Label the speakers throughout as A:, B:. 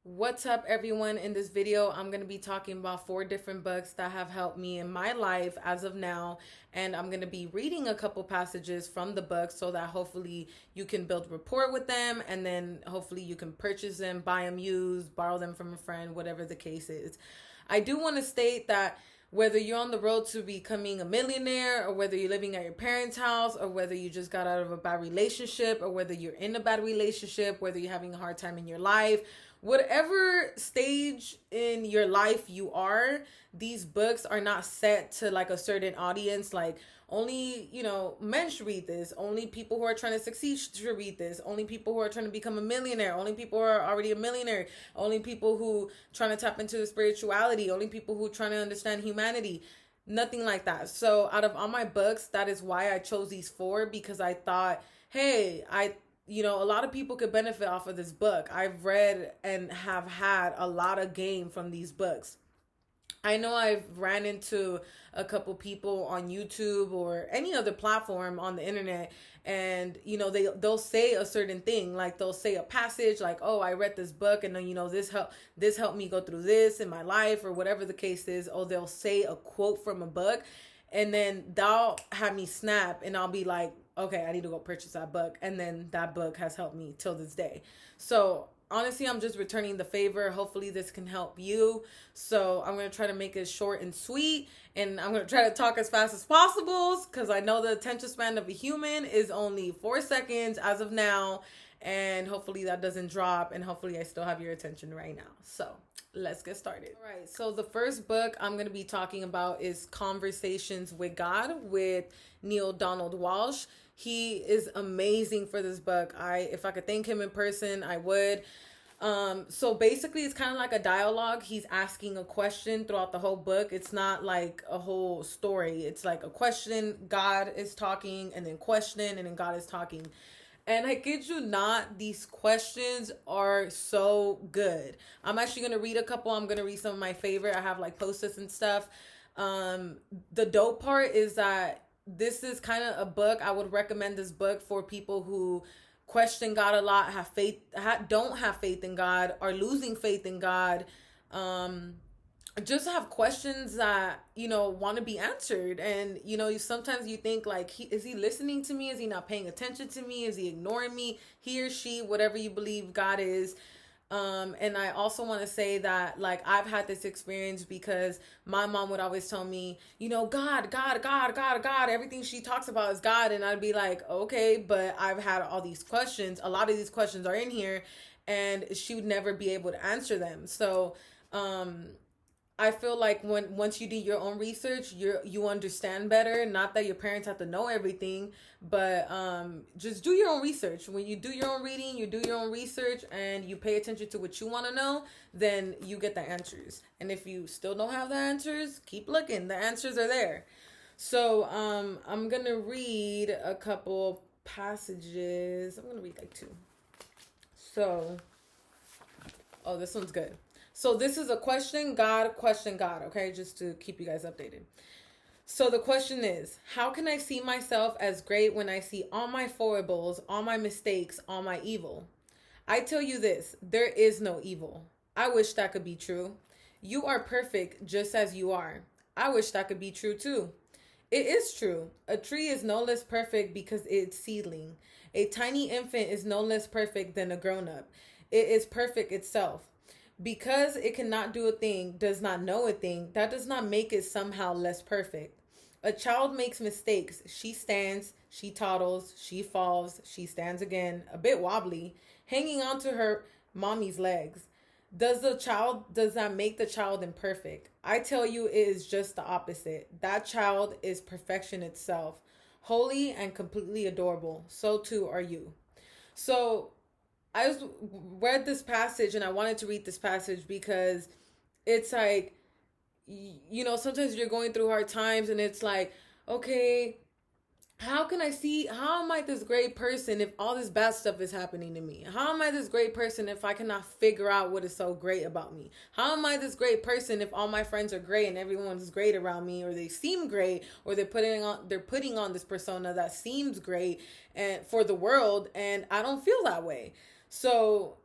A: What's up, everyone? In this video, I'm going to be talking about 4 different books that have helped me in my life as of now. And I'm going to be reading a couple passages from the book so that hopefully you can build rapport with them. And then hopefully you can purchase them, buy them used, borrow them from a friend, whatever the case is. I do want to state that whether you're on the road to becoming a millionaire, or whether you're living at your parents' house, or whether you just got out of a bad relationship, or whether you're in a bad relationship, whether you're having a hard time in your life, whatever stage in your life you are, these books are not set to like a certain audience. Like only, men should read this. Only people who are trying to succeed should read this. Only people who are trying to become a millionaire. Only people who are already a millionaire. Only people who trying to tap into spirituality. Only people who trying to understand humanity. Nothing like that. So out of all my books, that is why I chose these 4, because I thought, hey, a lot of people could benefit off of this book. I've read and have had a lot of game from these books. I know I've ran into a couple people on YouTube or any other platform on the internet, and they'll say a certain thing, like they'll say a passage like, oh, I read this book and then this helped me go through this in my life, or whatever the case is. Or they'll say a quote from a book, and then that'll have me snap, and I'll be like, okay, I need to go purchase that book. And then that book has helped me till this day. So honestly, I'm just returning the favor. Hopefully this can help you. So I'm going to try to make it short and sweet. And I'm going to try to talk as fast as possible, because I know the attention span of a human is only 4 seconds as of now. And hopefully that doesn't drop. And hopefully I still have your attention right now. So let's get started. All right. So the first book I'm going to be talking about is Conversations with God with Neale Donald Walsch. He is amazing for this book. If I could thank him in person, I would. So basically it's kind of like a dialogue. He's asking a question throughout the whole book. It's not like a whole story. It's like a question, God is talking, and then question, and then God is talking. And I kid you not, these questions are so good. I'm actually going to read a couple. I'm going to read some of my favorite. I have like post-its and stuff. The dope part is that this is kind of a book. I would recommend this book for people who question God a lot, have faith, don't have faith in God, are losing faith in God, just have questions that, want to be answered. And, sometimes you think like, is he listening to me? Is he not paying attention to me? Is he ignoring me? He or she, whatever you believe God is. And I also want to say that, like, I've had this experience because my mom would always tell me, God, God, God, God, God, everything she talks about is God. And I'd be like, okay, but I've had all these questions. A lot of these questions are in here, and she would never be able to answer them. So, I feel like once you do your own research, you understand better. Not that your parents have to know everything, but just do your own research. When you do your own reading, you do your own research, and you pay attention to what you want to know, then you get the answers. And if you still don't have the answers, keep looking. The answers are there. So I'm gonna read a couple passages. I'm gonna read like 2. So, oh, this one's good. So this is a question God, okay? Just to keep you guys updated. So the question is, how can I see myself as great when I see all my foibles, all my mistakes, all my evil? I tell you this, there is no evil. I wish that could be true. You are perfect just as you are. I wish that could be true too. It is true. A tree is no less perfect because it's seedling. A tiny infant is no less perfect than a grown-up. It is perfect itself. Because it cannot do a thing, does not know a thing, that does not make it somehow less perfect. A child makes mistakes. She stands, she toddles, she falls, she stands again, a bit wobbly, hanging onto her mommy's legs. Does that make the child imperfect? I tell you, it is just the opposite. That child is perfection itself, holy and completely adorable. So too are you. So I read this passage, and I wanted to read this passage because it's like, sometimes you're going through hard times, and it's like, okay, how am I this great person if all this bad stuff is happening to me? How am I this great person if I cannot figure out what is so great about me? How am I this great person if all my friends are great and everyone's great around me, or they seem great, or they're putting on this persona that seems great and for the world, and I don't feel that way? So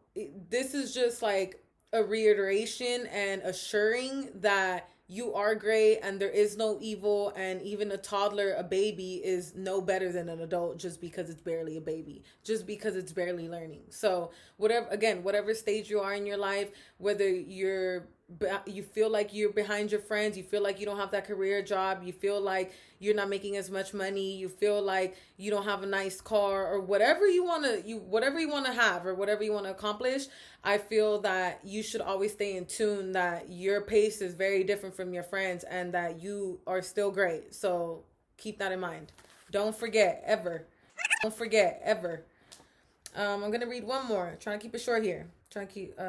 A: this is just like a reiteration and assuring that you are great and there is no evil, and even a toddler, a baby, is no better than an adult just because it's barely a baby, just because it's barely learning. So whatever, again, whatever stage you are in your life, whether you feel like you're behind your friends, you feel like you don't have that career job, you feel like you're not making as much money, you feel like you don't have a nice car, or whatever you want to have, or whatever you want to accomplish, I feel that you should always stay in tune that your pace is very different from your friends and that you are still great. So keep that in mind. Don't forget ever. Don't forget ever. I'm going to read one more. Trying to keep it short here. Trying to keep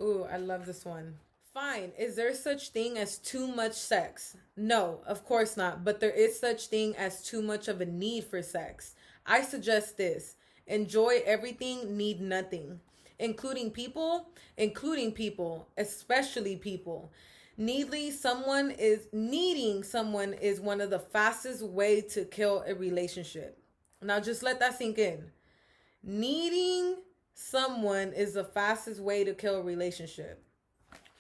A: ooh, I love this one. Fine. Is there such thing as too much sex? No, of course not. But there is such thing as too much of a need for sex. I suggest this. Enjoy everything, need nothing. Including people, especially people. Needing someone is one of the fastest way to kill a relationship. Now just let that sink in. Needing someone is the fastest way to kill a relationship.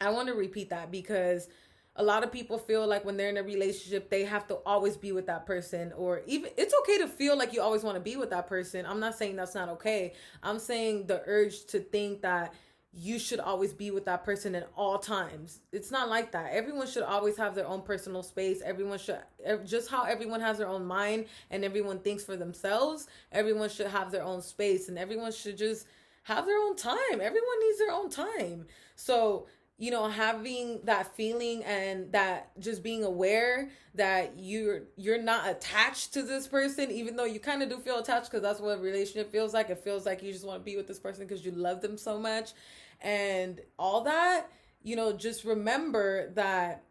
A: I want to repeat that because a lot of people feel like when they're in a relationship, they have to always be with that person, or even it's okay to feel like you always want to be with that person. I'm not saying that's not okay. I'm saying the urge to think that you should always be with that person at all times. It's not like that. Everyone should always have their own personal space. Everyone should, just how everyone has their own mind and everyone thinks for themselves, everyone should have their own space, and everyone should just have their own time. Everyone needs their own time. So, having that feeling and that just being aware that you're not attached to this person, even though you kind of do feel attached, because that's what a relationship feels like. It feels like you just want to be with this person because you love them so much and all that. Just remember that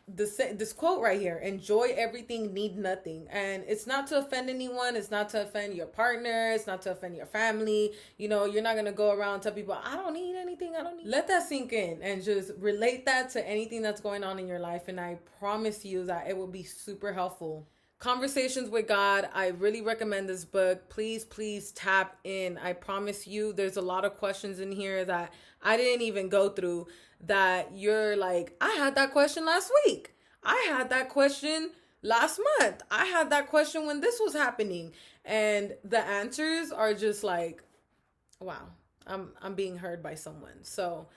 A: this quote right here: enjoy everything, need nothing. And it's not to offend anyone, it's not to offend your partner, it's not to offend your family. You're not gonna go around and tell people, I don't need anything, I don't need. Let that sink in and just relate that to anything that's going on in your life, and I promise you that it will be super helpful. Conversations with God. I really recommend this book. Please tap in. I promise you there's a lot of questions in here that I didn't even go through, that you're like, I had that question last week. I had that question last month. I had that question when this was happening. And the answers are just like, wow, I'm being heard by someone. So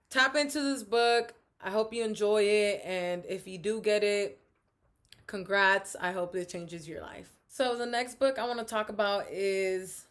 A: tap into this book. I hope you enjoy it. And if you do get it, congrats. I hope it changes your life. So the next book I want to talk about is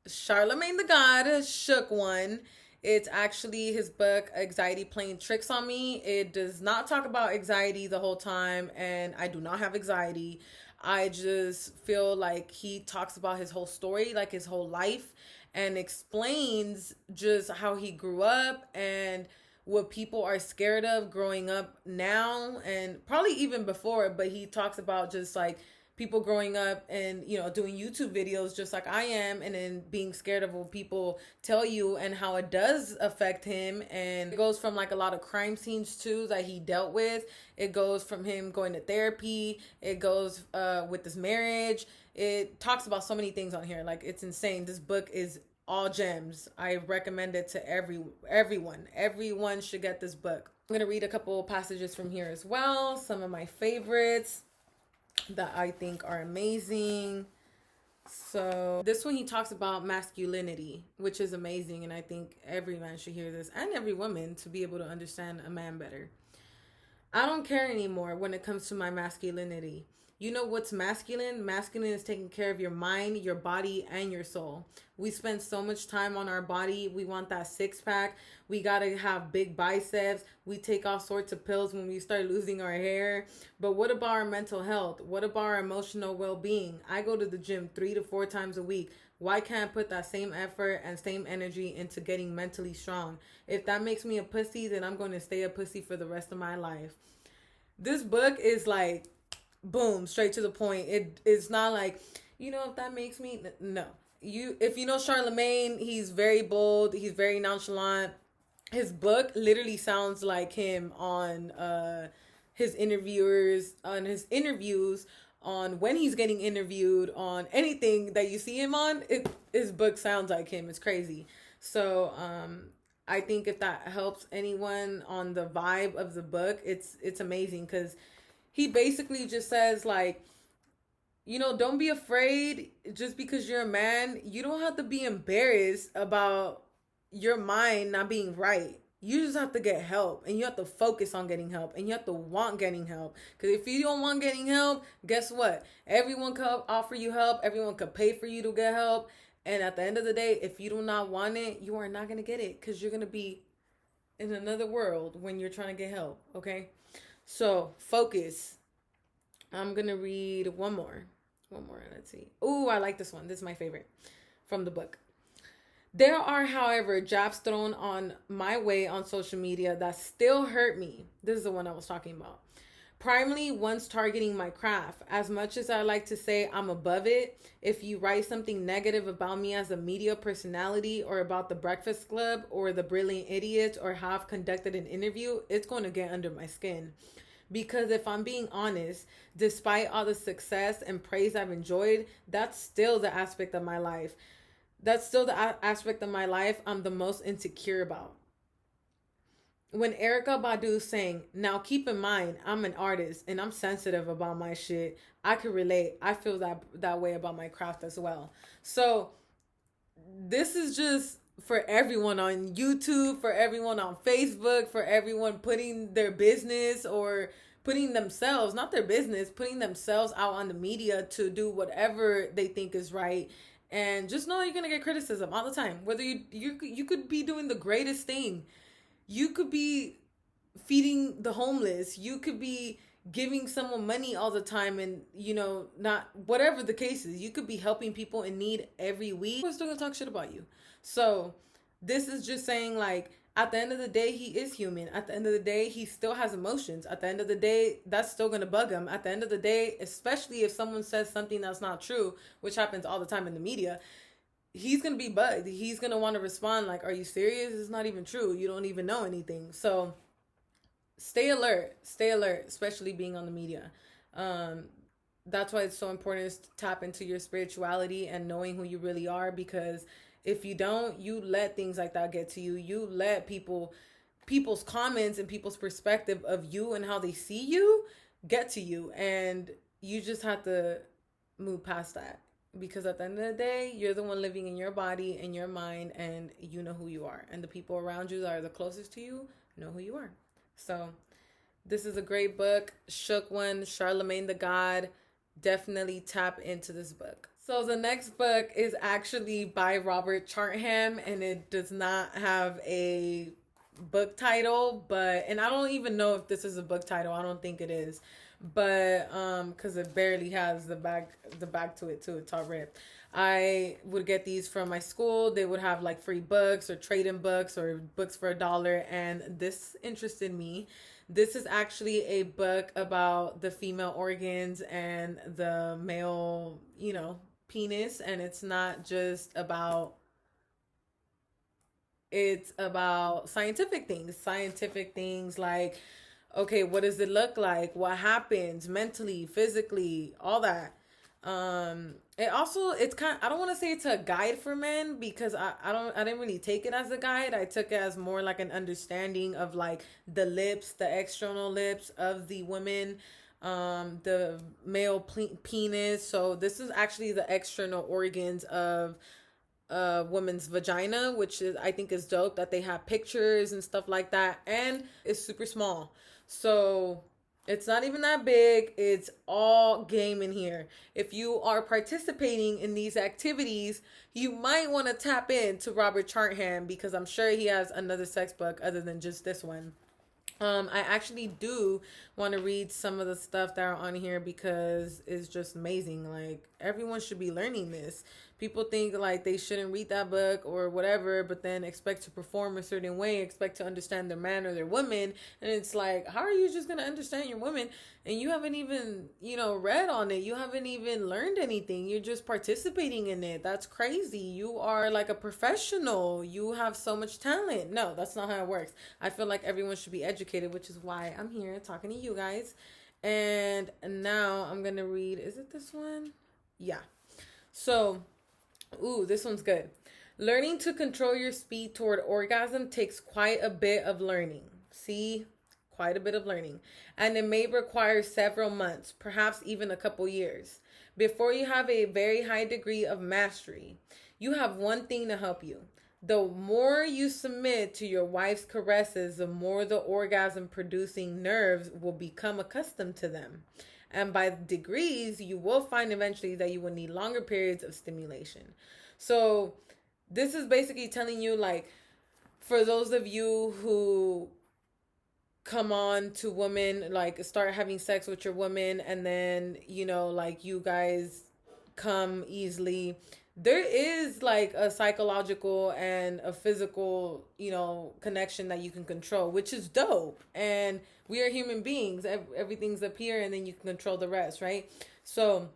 A: Charlemagne the God, Shook One. It's actually his book, Anxiety Playing Tricks on Me. It does not talk about anxiety the whole time, and I do not have anxiety. I just feel like he talks about his whole story, like his whole life, and explains just how he grew up and what people are scared of growing up now, and probably even before. But he talks about just like people growing up and doing YouTube videos just like I am, and then being scared of what people tell you and how it does affect him. And it goes from like a lot of crime scenes too that he dealt with. It goes from him going to therapy. It goes with his marriage. It talks about so many things on here. Like, it's insane. This book is all gems. I recommend it to everyone. Everyone should get this book. I'm going to read a couple passages from here as well. Some of my favorites that I think are amazing. So this one, he talks about masculinity, which is amazing. And I think every man should hear this, and every woman, to be able to understand a man better. I don't care anymore when it comes to my masculinity. You know what's masculine? Masculine is taking care of your mind, your body, and your soul. We spend so much time on our body. We want that six pack. We got to have big biceps. We take all sorts of pills when we start losing our hair. But what about our mental health? What about our emotional well-being? I go to the gym 3 to 4 times a week. Why can't I put that same effort and same energy into getting mentally strong? If that makes me a pussy, then I'm going to stay a pussy for the rest of my life. This book is like, boom, straight to the point. It's not like, if that makes me, no. If you know Charlemagne, he's very bold, he's very nonchalant. His book literally sounds like him on his interviews, on when he's getting interviewed, on anything that you see him on. His book sounds like him. It's crazy. So I think if that helps anyone on the vibe of the book, it's amazing, because he basically just says like, don't be afraid just because you're a man. You don't have to be embarrassed about your mind not being right. You just have to get help, and you have to focus on getting help, and you have to want getting help. Because if you don't want getting help, guess what? Everyone could offer you help, everyone could pay for you to get help. And at the end of the day, if you do not want it, you are not going to get it, because you're going to be in another world when you're trying to get help. Okay? So focus. I'm going to read one more. Let's see. Ooh, I like this one. This is my favorite from the book. There are, however, jabs thrown on my way on social media that still hurt me. This is the one I was talking about. Primarily, one's targeting my craft. As much as I like to say I'm above it, if you write something negative about me as a media personality, or about the Breakfast Club or the Brilliant Idiots, or how I've conducted an interview, it's going to get under my skin. Because if I'm being honest, despite all the success and praise I've enjoyed, that's still the aspect of my life. I'm the most insecure about. When Erykah Badu sang, now keep in mind, I'm an artist and I'm sensitive about my shit, I could relate. I feel that way about my craft as well. So this is just for everyone on YouTube, for everyone on Facebook, for everyone putting their business, or putting themselves, not their business, putting themselves out on the media to do whatever they think is right. And just know you're going to get criticism all the time. Whether you could be doing the greatest thing. You could be feeding the homeless. You could be giving someone money all the time, and, not whatever the case is. You could be helping people in need every week. We're still going to talk shit about you. So this is just saying, like, at the end of the day, he is human. At the end of the day, he still has emotions. At the end of the day, that's still going to bug him. At the end of the day, especially if someone says something that's not true, which happens all the time in the media, he's going to be bugged. He's going to want to respond like, are you serious? It's not even true. You don't even know anything. So stay alert, especially being on the media. That's why it's so important to tap into your spirituality and knowing who you really are, because if you don't, you let things like that get to you. You let people's comments and people's perspective of you and how they see you get to you. And you just have to move past that. Because at the end of the day, you're the one living in your body and your mind, and you know who you are. And the people around you that are the closest to you know who you are. So this is a great book. Shook one, Charlemagne the God. Definitely tap into this book. So the next book is actually by Robert Chartham, and it does not have a book title, and I don't even know if this is a book title. I don't think it is, but because it barely has the back to it too. It's all ripped. I would get these from my school. They would have like free books or trade-in books or books for $1, and this interested me. This is actually a book about the female organs and the male, penis, and it's not just about, it's about scientific things like, okay, what does it look like, what happens mentally, physically, all that. It's kind of, I don't want to say it's a guide for men, because I didn't really take it as a guide. I took it as more like an understanding of like the lips, the external lips of the women, the male penis. So this is actually the external organs of a woman's vagina, which is, I think, is dope that they have pictures and stuff like that, and it's super small. So it's not even that big. It's all game in here. If you are participating in these activities, you might want to tap into Robert Chartham, because I'm sure he has another sex book other than just this one. I actually do want to read some of the stuff that are on here, because it's just amazing. Like, everyone should be learning this. People think like they shouldn't read that book or whatever, but then expect to perform a certain way, expect to understand their man or their woman. And it's like, how are you just going to understand your woman? And you haven't even, read on it. You haven't even learned anything. You're just participating in it. That's crazy. You are like a professional. You have so much talent. No, that's not how it works. I feel like everyone should be educated, which is why I'm here talking to you guys. And now I'm going to read, is it this one? Yeah. So, this one's good. Learning to control your speed toward orgasm takes quite a bit of learning. See? Quite a bit of learning. And it may require several months, perhaps even a couple years, before you have a very high degree of mastery. You have one thing to help you. The more you submit to your wife's caresses, the more the orgasm producing nerves will become accustomed to them. And by degrees, you will find eventually that you will need longer periods of stimulation. So this is basically telling you, like, for those of you who come on to women, like start having sex with your woman, and then, you know, like you guys come easily, there is like a psychological and a physical, you know, connection that you can control, which is dope. And we are human beings. Everything's up here, and then you can control the rest, right? So,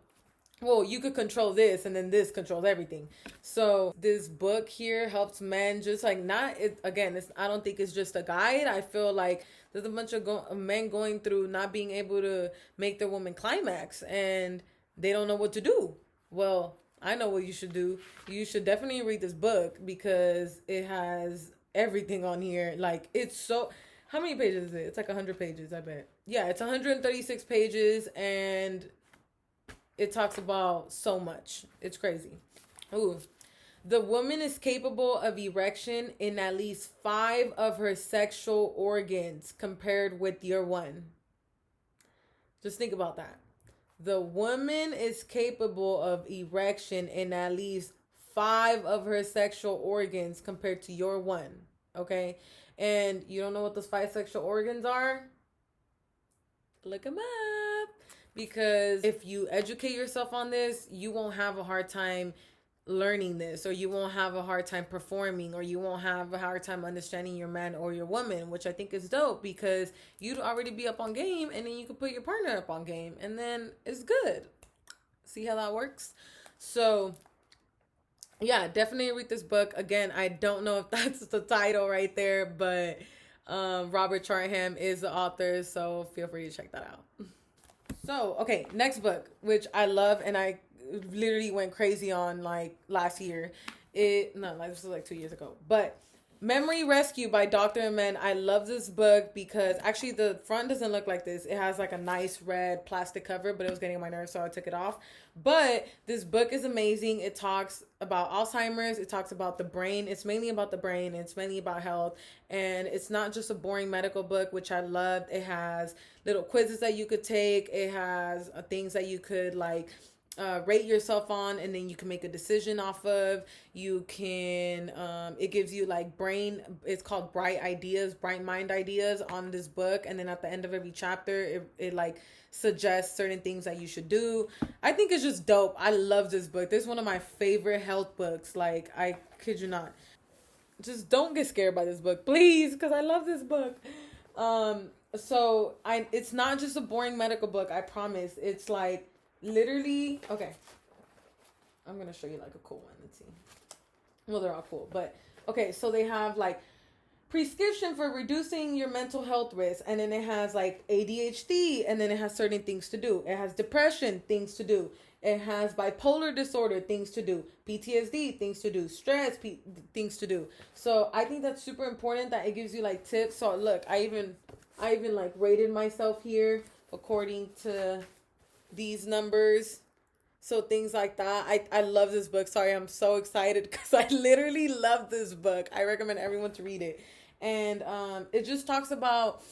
A: well, you could control this, and then this controls everything. So this book here helps men just like not it again. I don't think it's just a guide. I feel like there's a bunch of men going through not being able to make their woman climax, and they don't know what to do. Well, I know what you should do. You should definitely read this book because it has everything on here. Like, it's so... How many pages is it? It's like 100 pages, I bet. Yeah, it's 136 pages, and it talks about so much. It's crazy. Ooh. The woman is capable of erection in at least 5 of her sexual organs compared with your one. Just think about that. The woman is capable of erection in at least 5 of her sexual organs compared to your one. Okay? And you don't know what those 5 sexual organs are? Look them up. Because if you educate yourself on this, you won't have a hard time learning this, or you won't have a hard time performing, or you won't have a hard time understanding your man or your woman, which I think is dope because you'd already be up on game, and then you can put your partner up on game, and then it's good. See how that works? So yeah, definitely read this book. Again, I don't know if that's the title right there, but Robert Chartham is the author, so feel free to check that out. So, okay, next book, which I love, and I literally went crazy on like last year. This was like 2 years ago. But Memory Rescue by Dr. Amen. I love this book because actually the front doesn't look like this. It has like a nice red plastic cover, but it was getting on my nerves, so I took it off. But this book is amazing. It talks about Alzheimer's. It talks about the brain. It's mainly about the brain. It's mainly about health. And it's not just a boring medical book, which I loved. It has little quizzes that you could take. It has things that you could like rate yourself on, and then you can make a decision off of. You can it gives you like it's called bright mind ideas on this book, and then at the end of every chapter it like suggests certain things that you should do. I think it's just dope. I love this book. This is one of my favorite health books. Like, I kid you not. Just don't get scared by this book, please, because I love this book. It's not just a boring medical book, I promise. It's like literally, okay, I'm gonna show you like a cool one. Let's see. Well, they're all cool, but okay, so they have like prescription for reducing your mental health risk, and then it has like ADHD, and then it has certain things to do. It has depression, things to do. It has bipolar disorder, things to do. PTSD, things to do. Stress, things to do. So I think that's super important that it gives you like tips. So look, I even like rated myself here according to these numbers. So things like that. I love this book. Sorry, I'm so excited because I literally love this book. I recommend everyone to read it. And it just talks about,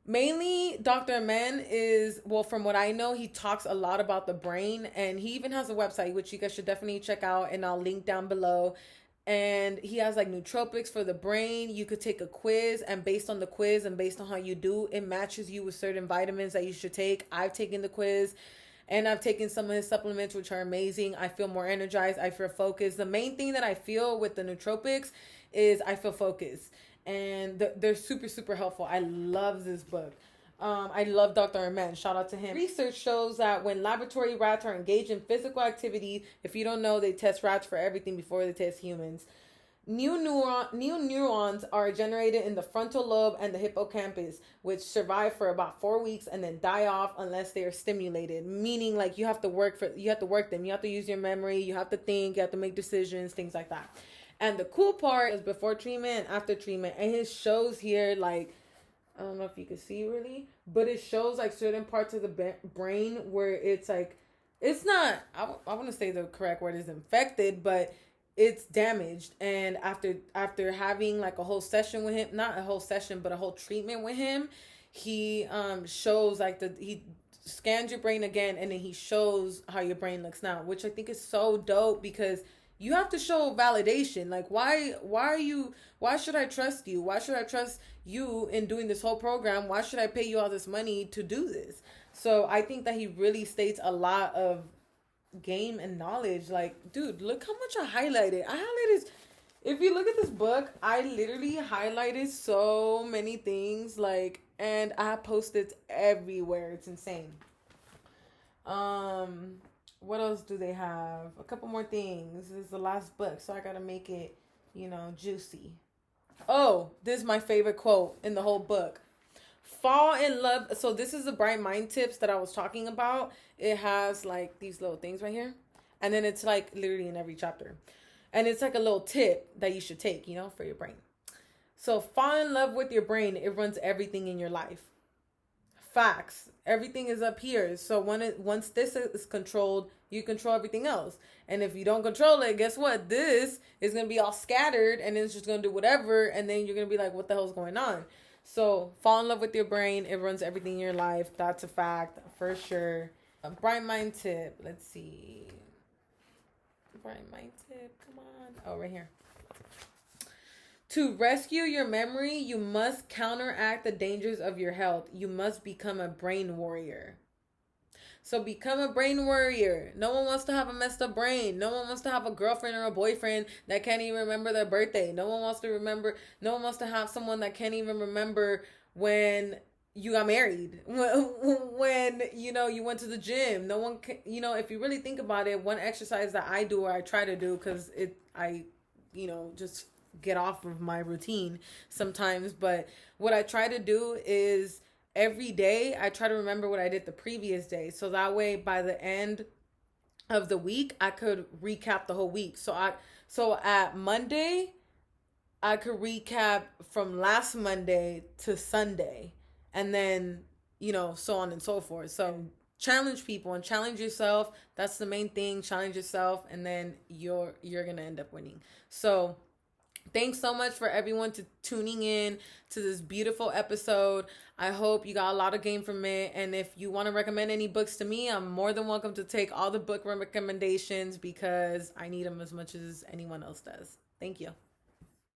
A: mainly Dr. Amen is, well, from what I know, he talks a lot about the brain, and he even has a website, which you guys should definitely check out, and I'll link down below. And he has like nootropics for the brain. You could take a quiz, and based on the quiz and based on how you do, it matches you with certain vitamins that you should take. I've taken the quiz, and I've taken some of his supplements, which are amazing. I feel more energized. I feel focused. The main thing that I feel with the nootropics is I feel focused, and they're super, super helpful. I love this book. I love Dr. Amen. Shout out to him. Research shows that when laboratory rats are engaged in physical activity, if you don't know, they test rats for everything before they test humans. New neurons are generated in the frontal lobe and the hippocampus, which survive for about 4 weeks and then die off unless they are stimulated. Meaning, like, you have to work them. You have to use your memory. You have to think. You have to make decisions, things like that. And the cool part is before treatment and after treatment. And it shows here, like, I don't know if you can see really, but it shows like certain parts of the brain where it's like, it's not, I want to say the correct word is infected, but it's damaged. And after having like a whole session with him, not a whole session, but a whole treatment with him, he shows like he scans your brain again, and then he shows how your brain looks now, which I think is so dope, because you have to show validation. Like, why should I trust you? Why should I trust you in doing this whole program? Why should I pay you all this money to do this? So I think that he really states a lot of game and knowledge. Like, dude, look how much I highlighted. If you look at this book, I literally highlighted so many things, like, and I have Post-its everywhere. It's insane. What else do they have? A couple more things. This is the last book, so I gotta make it, juicy. Oh, this is my favorite quote in the whole book. Fall in love. So this is the Bright Mind tips that I was talking about. It has like these little things right here. And then it's like literally in every chapter. And it's like a little tip that you should take, for your brain. So fall in love with your brain. It runs everything in your life. Facts. Everything is up here. So once this is controlled, you control everything else. And if you don't control it, guess what? This is going to be all scattered, and it's just going to do whatever. And then you're going to be like, what the hell's going on? So fall in love with your brain. It runs everything in your life. That's a fact for sure. A Bright Mind tip. Let's see. Bright Mind tip. Come on. Oh, right here. To rescue your memory, you must counteract the dangers of your health. You must become a brain warrior. So become a brain warrior. No one wants to have a messed up brain. No one wants to have a girlfriend or a boyfriend that can't even remember their birthday. No one wants to have someone that can't even remember when you got married, when you went to the gym. No one can, if you really think about it, one exercise that I do, or I try to do, because I just get off of my routine sometimes, but what I try to do is every day I try to remember what I did the previous day, so that way by the end of the week I could recap the whole week. So at Monday I could recap from last Monday to Sunday, and then so on and so forth. So challenge people and challenge yourself. That's the main thing. Challenge yourself, and then you're gonna end up winning. So thanks so much for everyone tuning in to this beautiful episode. I hope you got a lot of gain from it. And if you want to recommend any books to me, I'm more than welcome to take all the book recommendations, because I need them as much as anyone else does. Thank you.